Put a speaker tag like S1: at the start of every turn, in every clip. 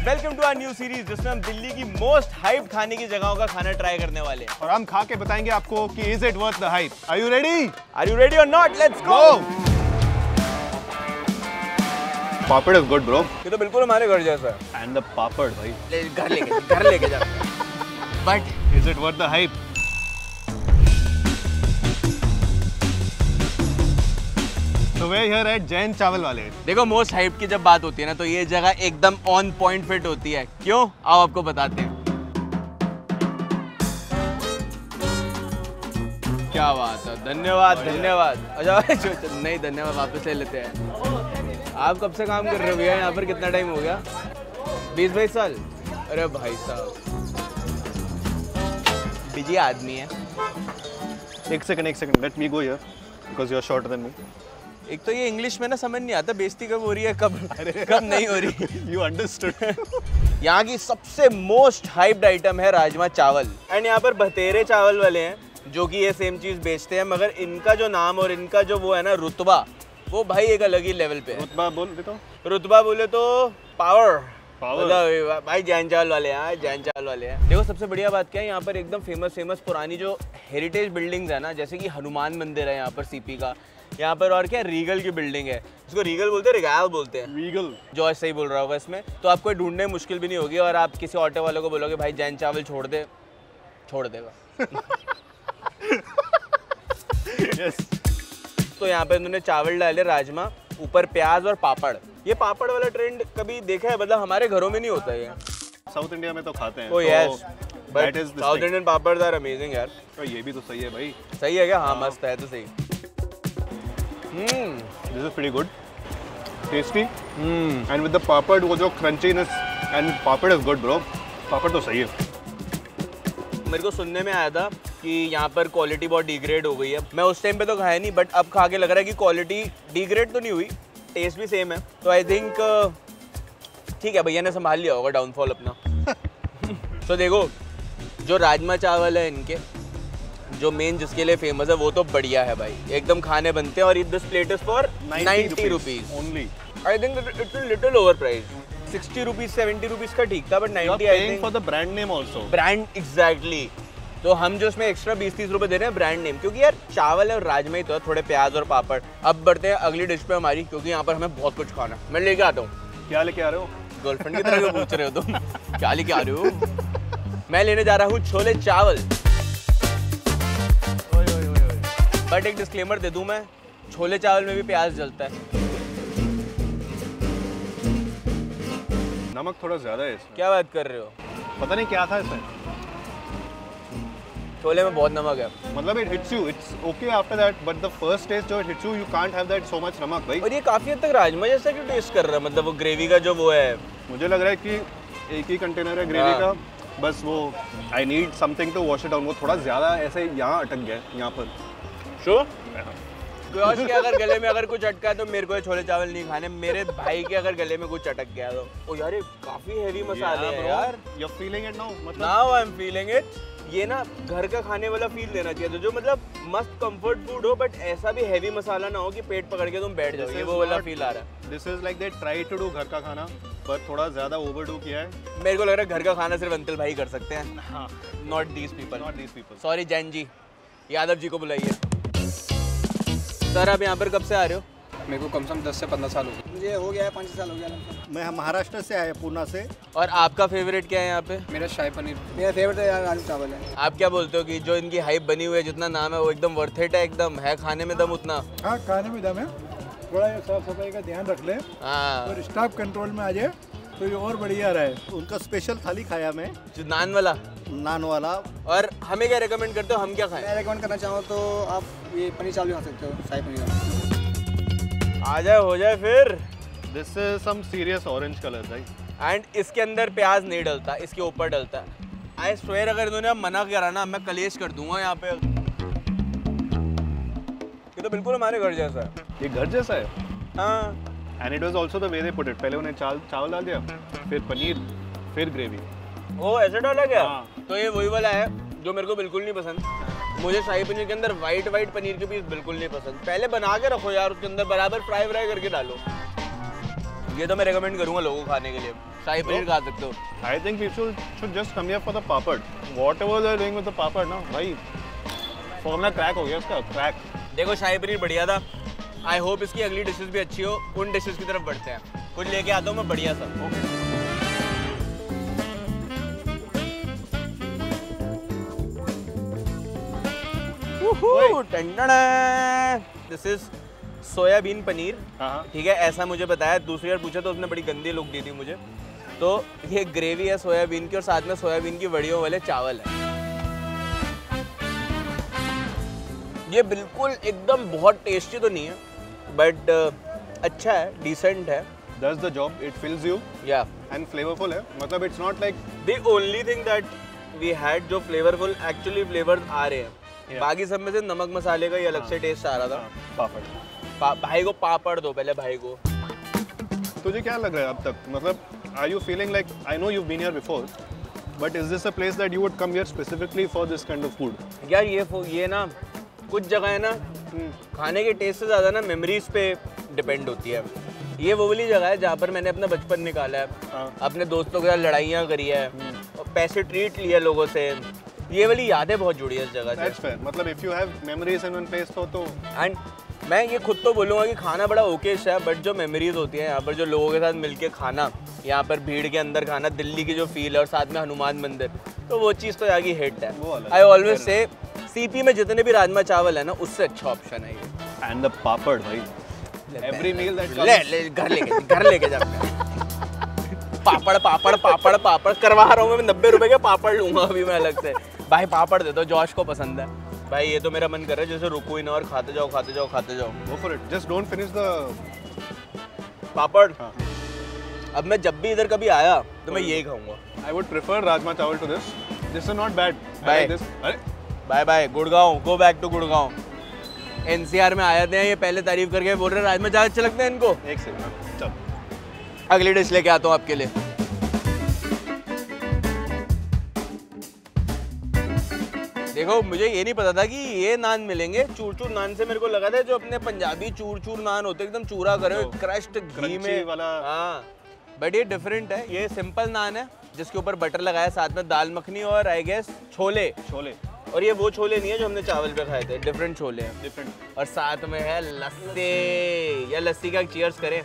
S1: Welcome to our new series जिसमें हम दिल्ली की मोस्ट हाइप खाने की जगहों का खाना ट्राई करने वाले हैं
S2: और हम खा के बताएंगे आपको कि is it worth the hype. Are you ready?
S1: Are you ready और not? Let's go.
S2: Papad is good bro.
S1: ये तो बिल्कुल हमारे घर जैसा है।
S2: एंड द पापड़ भाई
S1: घर लेके जा। But
S2: is it worth the hype? तो वे हियर एट जैन चावल वाले।
S1: देखो मोस्ट हाइप की जब बात होती है ना तो ये जगह एकदम ऑन पॉइंट फिट होती है। क्यों? आओ आपको बताते हैं। क्या बात है, धन्यवाद धन्यवाद। अच्छा नहीं धन्यवाद वापस ले लेते हैं। आप कब से काम कर रहे हो भैया यहाँ पर? कितना टाइम हो गया? 20-22 साल? अरे भाई साहब बिजी आदमी है।
S2: एक second let me go here because you are shorter than me.
S1: एक तो ये इंग्लिश में ना समझ नहीं आता बेइज्जती कब हो रही है कब नहीं हो रही।
S2: You understood.
S1: यहाँ की सबसे मोस्ट हाइप्ड आइटम है राजमा चावल। एंड यहाँ पर बतेरे चावल वाले हैं जो कि ये सेम चीज़ बेचते हैं, मगर इनका जो नाम और इनका जो वो है ना रुतबा, वो भाई एक अलग ही लेवल पे है।
S2: रुतबा बोल दे तो।
S1: रुतबा बोले तो पावर भाई जैन चावल वाले हैं, जैन चावल वाले हैं। देखो सबसे बढ़िया बात क्या है, यहाँ पर एकदम फेमस पुरानी जो हेरिटेज बिल्डिंग्स है ना, जैसे कि हनुमान मंदिर है यहाँ पर सीपी का, यहाँ पर और क्या रीगल की बिल्डिंग है, इसको रीगल बोलते हैं, रिगाल बोलते हैं। रीगल जो सही बोल रहा होगा इसमें, तो आपको ढूंढने में मुश्किल भी नहीं होगी और आप किसी ऑटो वाले को बोलोगे भाई जैन चावल छोड़ देगा।
S2: यस।
S1: तो यहाँ पे इन्होंने चावल डाले, राजमा, ऊपर प्याज और पापड़। ये पापड़ वाला ट्रेंड कभी देखा है? मतलब हमारे घरों में नहीं होता ये।
S2: साउथ इंडिया में तो खाते हैं।
S1: Oh yes, but
S2: is the
S1: south
S2: thing.
S1: Indian papad are amazing यार।
S2: तो ये भी तो सही है भाई।
S1: सही है क्या? हाँ मस्त है तो सही।
S2: This is pretty good, tasty and with the papad वो जो crunchiness and papad is good bro. पापड़ तो सही है।
S1: मेरे को सुनने में आया था कि यहाँ पर क्वालिटी बहुत डिग्रेड हो गई है। मैं उस टाइम पे तो खाया नहीं, बट अब खा के लग रहा है कि क्वालिटी डिग्रेड तो नहीं हुई, टेस्ट भी सेम है। तो आई थिंक ठीक है, भैया ने संभाल लिया होगा डाउनफॉल अपना। तो देखो जो राजमा चावल है इनके, जो मेन जिसके लिए फेमस है, वो तो बढ़िया है भाई, एकदम खाने बनते हैं। और this plate is for 90 rupees only. I think it's a little over price. 60 rupees 70 rupees का ठीक था, but 90 I think
S2: for the brand name also.
S1: Brand exactly. तो हम जो इसमें एक्स्ट्रा 20-30 रुपए दे रहे हैं ब्रांड नेम, क्योंकि यार चावल और राजमा ही तो है, थोड़े प्याज और पापड़। अब बढ़ते हैं अगली डिश पे हमारी, क्योंकि यहाँ पर हमें बहुत कुछ खाना है। मैं लेके आता हूँ।
S2: क्या लेके आ रहे हो?
S1: गर्लफ्रेंड की तरह क्यों पूछ रहे हो तुम? क्या लेके आ रहे हो? मैं लेने जा रहा हूँ छोले चावल। बट एक डिस्क्लेमर दे दूं मैं, छोले चावल में भी प्याज जलता है।
S2: नमक थोड़ा ज्यादा है इसमें।
S1: क्या बात कर रहे हो?
S2: पता नहीं क्या था इसमें।
S1: छोले में बहुत नमक है।
S2: मतलब it hits you, it's okay after that, but the first taste जो it hits you, you can't have that so much namak भाई।
S1: और ये काफी हद तक राजमा जैसा क्यों टेस्ट कर रहा है? मतलब वो ग्रेवी का जो वो है,
S2: मुझे लग रहा है कि एक ही कंटेनर है ग्रेवी का, बस वो I need something to wash it down. वो थोड़ा ज्यादा ऐसे यहाँ अटक गया है यहाँ पर।
S1: श्योर? के अगर गले में अगर कुछ अटका है तो मेरे को ये छोले चावल नहीं खाने। मेरे भाई के अगर गले में कुछ अटक गया तो ओ यार, ये काफी हेवी मसाले हैं यार।
S2: You are feeling it now? मतलब
S1: now I am feeling it. ये ना घर का खाने वाला फील देना चाहिए, तो जो मतलब मस्त कंफर्ट फूड हो, बट ऐसा भी हेवी मसाला ना हो कि पेट पकड़ के तुम बैठ जाओ। ये वो वाला फील आ रहा है।
S2: This is like they try to do घर का खाना, पर थोड़ा ज्यादा ओवरडू किया है।
S1: मेरे को लग रहा है घर का खाना सिर्फ अंतल भाई कर सकते हैं।
S2: हाँ,
S1: not these people. Sorry Jain ji, Yadav ji को बुलाइए। सर आप यहाँ पर कब से आ रहे हो?
S3: मेरे को कम से कम 10 से 15 साल हो गए। मुझे हो गया है 5 साल हो गया।
S4: मैं महाराष्ट्र से आया, पूना से।
S1: और आपका फेवरेट क्या है यहाँ पे?
S3: मेरा शाही पनीर। मेरा फेवरेट है यार आलू चावल है।
S1: आप क्या बोलते हो कि जो इनकी हाइप बनी हुई है, जितना नाम है वो एकदम वर्थ इट है? एकदम है खाने में दम उतना?
S4: हाँ खाने में दम है, थोड़ा ये साफ सफाई का ध्यान रख ले और स्टाफ कंट्रोल में आ जाए तो ये और बढ़िया रहे। उनका स्पेशल थाली खाया मैं,
S1: जो नान वाला।
S4: और
S1: हमें क्या रेकमेंड करते हो, हम क्या खाएं?
S3: मैं रेकमेंड करना चाहूँ तो आप ये पनीर चावल भी खा सकते हो, शाही पनीर।
S1: आ जाए हो जाए फिर।
S2: This is some serious orange colour भाई।
S1: एंड इसके अंदर प्याज नहीं डलता, इसके ऊपर डलता है। आई स्वेयर अगर इन्होंने मना करा ना, मैं कलेश कर दूंगा यहाँ पे। ये तो बिल्कुल हमारे घर जैसा है।
S2: ये घर जैसा है।
S1: हाँ।
S2: And it was also the way they put it. पहले उन्हें चावल डाल दिया, फिर पनीर, फिर ग्रेवी।
S1: ओ ऐसे डाला क्या?
S2: हाँ।
S1: तो ये वही वाला है जो मेरे को बिल्कुल नहीं पसंद। मुझे शाही पनीर के अंदर वाइट पनीर के पीस बिल्कुल नहीं पसंद। पहले बना के रखो यार, उसके अंदर बराबर फ्राई करके डालो। ये तो मैं रेकमेंड करूंगा लोगों को खाने के लिए। शाही पनीर खा सकते हो।
S2: I think people should just come here for the papad. Whatever they're doing with the papad ना भाई फॉर्मूला क्रैक हो गया इसका, क्रैक।
S1: देखो शाही पनीर बढ़िया था। आई होप इसकी अगली डिशेस भी अच्छी हो। उन डिशेस की तरफ बढ़ते हैं। कुछ लेके आता हूँ मैं बढ़िया सा। This is soybean paneer. ठीक है, ऐसा मुझे बताया। दूसरी बार पूछा तो उसने बड़ी गंदी लुक दी थी मुझे। तो ये ग्रेवी है सोयाबीन की और साथ में सोयाबीन की वड़ियों वाले चावल है। ये बिल्कुल एकदम बहुत टेस्टी तो नहीं है बट अच्छा है, डिसेंट है।
S2: Does the job, it fills you
S1: या
S2: and flavorful है। मतलब it's not like
S1: the only thing that we had जो फ्लेवरफुल एक्चुअली फ्लेवर्स आ रहे हैं। बाकी सब में से नमक मसाले का ही अलग से टेस्ट आ रहा था।
S2: पापड़।
S1: भाई को पापड़ दो पहले भाई को।
S2: तुझे क्या लग रहा है अब तक? मतलब are you feeling like, I know you've been here before, but is this a place that you would come here specifically for this kind of food?
S1: यार ये ना कुछ जगह है ना खाने के टेस्ट से ज़्यादा ना मेमोरीज पे डिपेंड होती है। ये वो वाली जगह है जहाँ पर मैंने अपना बचपन निकाला है, अपने दोस्तों के साथ लड़ाइयाँ करी है और पैसे ट्रीट लिए लोगों से। ये वाली यादें बहुत जुड़ी है इस जगह से।
S2: That's fair. मतलब if you have memories in one place तो
S1: एंड मैं ये खुद तो बोलूँगा कि खाना बड़ा ओकेश है बट जो मेमोरीज होती है यहाँ पर जो लोगों के साथ मिलके खाना, यहाँ पर भीड़ के अंदर खाना, दिल्ली की जो फील है और साथ में हनुमान मंदिर, तो वो चीज़ तो यहाँ की हिट है। आई ऑलवेज से सीपी में जितने भी राजमा चावल है ना उससे अच्छा ऑप्शन है ये।
S2: एंड द पापड़ भाई, every meal that
S1: ले घर लेके जा। पापड़ पापड़ पापड़ पापड़ करवा रहा हूँ मैं 90 रुपए के पापड़ लूंगा अभी मैं अलग से। भाई पापड़ दे दो, जॉश को पसंद है। भाई ये तो मेरा मन कर रहा है जैसे रुको ही ना और खाते जाओ खाते जाओ खाते जाओ।
S2: Go for it. Just don't finish the
S1: पापड़। अब मैं जब भी इधर कभी आया तो मैं यही खाऊंगा।
S2: I would prefer rajma chawal to this. This is not bad. I
S1: Bye.
S2: like this. अरे
S1: bye bye Gurgaon, go back to Gurgaon. NCR में आए थे ये पहले तारीफ करके बोल रहे राजमा चावल अच्छे लगते हैं इनको।
S2: एक सेकंड चल।
S1: अगली डिश लेके आता हूँ आपके लिए। देखो मुझे ये नहीं पता था कि ये नान मिलेंगे। चूर चूर नान से मेरे को लगा था जो अपने पंजाबी चूर चूर नान होते एकदम चूरा करे हुए क्रश्ड घी में
S2: वाला।
S1: हाँ बट ये डिफरेंट है। ये सिंपल नान है जिसके ऊपर बटर लगाया, साथ में दाल मखनी और आई गेस छोले। और ये वो छोले नहीं है जो हमने चावल पे खाए थे, डिफरेंट छोले हैं।
S2: डिफरेंट।
S1: और साथ में है लस्सी। या लस्सी का चीयर्स करें।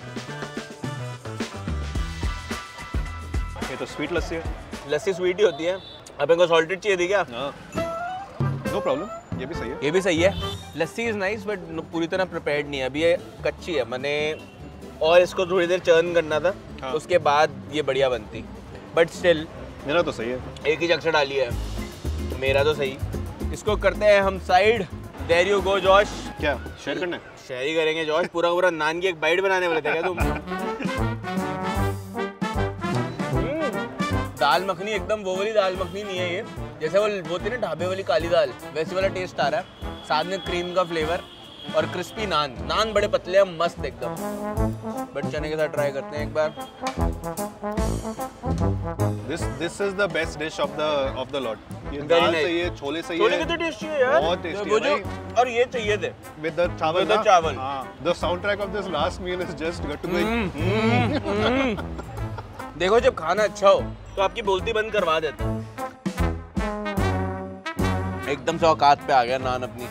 S2: ये तो स्वीट लस्सी है।
S1: लस्सी स्वीट ही होती है। अब इनको सॉल्टेड चाहिए थी क्या?
S2: नो प्रॉब्लम, ये भी सही है।
S1: ये भी सही है। लस्सी इज नाइस बट पूरी तरह प्रिपेयर्ड नहीं है अभी, ये कच्ची है। मैंने और इसको थोड़ी देर चर्न करना था। उसके बाद ये बढ़िया बनती बट स्टिल
S2: मेरा तो सही है।
S1: एक ही चक्कर डाली है, मेरा तो सही। इसको करते हैं हम side. There you go Josh.
S2: क्या शेयर करना है?
S1: शेयर ही करेंगे जॉश। पूरा पूरा नान की एक बाइट बनाने वाले थे क्या तुम? दाल मखनी एकदम वो वाली दाल मखनी नहीं है ये, जैसे वो थी ना ढाबे वाली काली दाल, वैसे वाला टेस्ट आ रहा है। साथ में क्रीम का फ्लेवर और क्रिस्पी नान बड़े पतले हैं, मस्त एकदम। बट चने के साथ ट्राई करते हैं एक बार।
S2: This is the best dish of the lot. ये
S1: Very
S2: दाल
S1: nice.
S2: सही है, छोले सही है।
S1: छोले कितने टेस्टी है यार।
S2: बहुत tasty
S1: वो
S2: है
S1: जो
S2: भाई।
S1: और ये चाहिए थे
S2: With the चावल।
S1: With the चावल।
S2: हाँ, the soundtrack of this last meal is just got to be।
S1: देखो जब खाना अच्छा हो तो आपकी बोलती बंद करवा देते हैं। एकदम से औकात पे आ गया नान अपनी।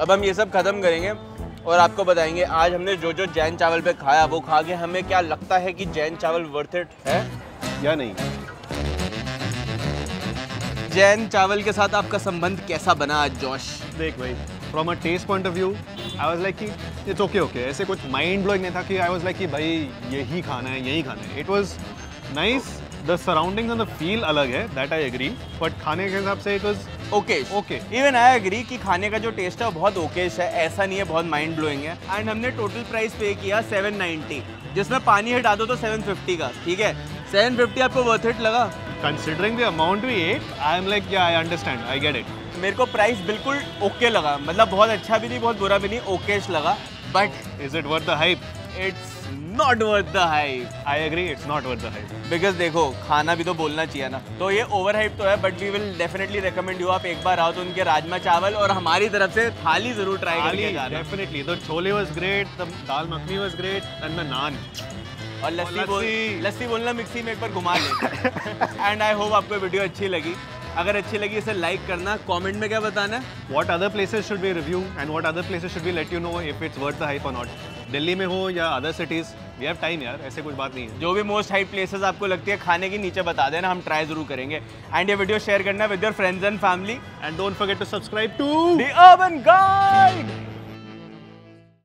S1: अब हम ये सब खत्म करेंगे और आपको बताएंगे आज हमने जो जो जैन चावल पे खाया वो खा के हमें क्या लगता है कि जैन चावल वर्थ इट है
S2: या नहीं।
S1: जैन चावल के साथ आपका संबंध कैसा बना आज जॉश?
S2: देख भाई, from a taste point of view I was like कि इट्स ओके। ऐसे कुछ माइंड ब्लोइंग नहीं था कि आई वाज लाइक कि भाई यही खाना है। It was nice. The surroundings and the feel अलग है, दैट आई एग्री। बट खाने के हिसाब से it was okay.
S1: Even I agree कि खाने का जो टेस्ट है वो बहुत ओकेश है, ऐसा नहीं है बहुत माइंड ब्लोइंग है। एंड हमने टोटल प्राइस पे किया 790, जिसमें पानी हटा दो तो 750 का। ठीक है, 750 आपको वर्थ इट लगा?
S2: Considering the amount we ate, I am like I understand, I get it.
S1: मेरे को प्राइस बिल्कुल ओके लगा, मतलब बहुत अच्छा भी नहीं बहुत बुरा भी नहीं, ओकेश लगा। But
S2: is it worth the hype?
S1: It's not worth the hype.
S2: I agree, it's not worth the hype.
S1: Because देखो खाना भी तो बोलना चाहिए ना, तो ये ओवर हाइप तो है, but we will definitely recommend you, आप एक बार आओ तो उनके राजमा चावल और हमारी तरफ से थाली जरूर ट्राई करके जाना।
S2: Definitely, the chole was great, the dal makhani was great and the naan
S1: और लस्सी बोलना मिक्सी में एक बार घुमा ले। एंड आई होप आपको वीडियो अच्छी लगी। अगर अच्छी लगी इसे लाइक करना, कमेंट में क्या बताना है,
S2: what other places should be review and what other places should be let you know if it's worth the hype और नॉट। दिल्ली में हो या other cities, we have time यार, ऐसे कुछ बात नहीं है।
S1: जो भी मोस्ट हाइप प्लेसेस आपको लगती है खाने की नीचे बता देना, हम ट्राई जरूर करेंगे। एंड ये वीडियो शेयर करना with your friends and family
S2: and don't forget to subscribe to
S1: the urban guide.